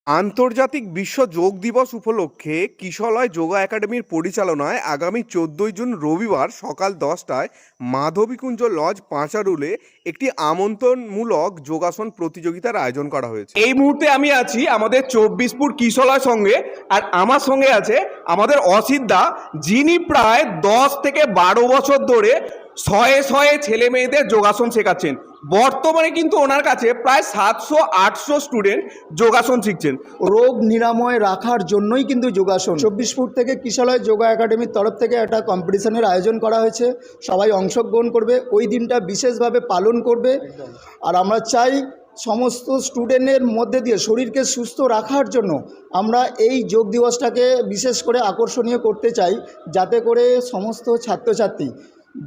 আন্তর্জাতিক বিশ্ব যোগ দিবস উপলক্ষে কিশলয় যোগা একাডেমির পরিচালনায় আগামী 14 জুন রবিবার সকাল 10টায় মাধবীকুঞ্জ লজ পাঁচারুলে একটি আমন্ত্রণমূলক যোগাসন প্রতিযোগিতার আয়োজন করা হয়েছে। এই মুহূর্তে আমি আছি আমাদের 24পুর কিশলয় সঙ্গে, আর আমার সঙ্গে আছে আমাদের অসিত দা, যিনি প্রায় 10 থেকে 12 বছর ধরে শয়ে শয়ে ছেলে মেয়েদের যোগাসন শেখাচ্ছেন। বর্তমানে কিন্তু ওনার কাছে প্রায় 700-800 স্টুডেন্ট যোগাসন শিখছেন। রোগ নিরাময় রাখার জন্যই কিন্তু যোগাসন 24 ফুট থেকে কিশলয় যোগা একাডেমির তরফ থেকে একটা কম্পিটিশনের আয়োজন করা হয়েছে। সবাই অংশগ্রহণ করবে, ওই দিনটা বিশেষভাবে পালন করবে। আর আমরা চাই সমস্ত স্টুডেন্টের মধ্যে দিয়ে শরীরকে সুস্থ রাখার জন্য আমরা এই যোগ দিবসটাকে বিশেষ করে আকর্ষণীয় করতে চাই, যাতে করে সমস্ত ছাত্রছাত্রী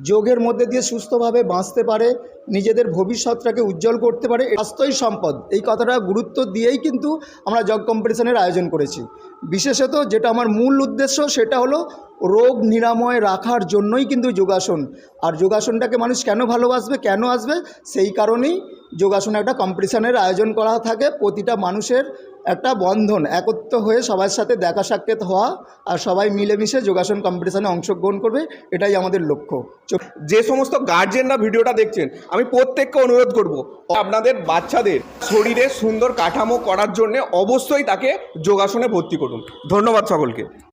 যোগের মধ্যে দিয়ে সুস্থভাবে বাঁচতে পারে, নিজেদের ভবিষ্যৎটাকে উজ্জ্বল করতে পারে। স্বাস্থ্যই সম্পদ, এই কথাটা গুরুত্ব দিয়েই কিন্তু আমরা যোগ কম্পিটিশনের আয়োজন করেছি। বিশেষত যেটা আমার মূল উদ্দেশ্য সেটা হলো রোগ নিরাময় রাখার জন্যই কিন্তু যোগাসন। আর যোগাসনটাকে মানুষ কেন ভালোবাসবে, কেন আসবে, সেই কারণেই যোগাসন একটা কম্পিটিশনের আয়োজন করা থাকে। প্রতিটা মানুষের একটা বন্ধন, একত্র হয়ে সবার সাথে দেখা সাক্ষাৎ হওয়া আর সবাই মিলেমিশে যোগাসন কম্পিটিশনে অংশগ্রহণ করবে, এটাই আমাদের লক্ষ্য। যে সমস্ত গার্জেনরা ভিডিওটা দেখছেন, আমি প্রত্যেককে অনুরোধ করব, আপনাদের বাচ্চাদের শরীরে সুন্দর কাঠামো করার জন্য অবশ্যই তাকে যোগাসনে ভর্তি করুন। ধন্যবাদ সকলকে।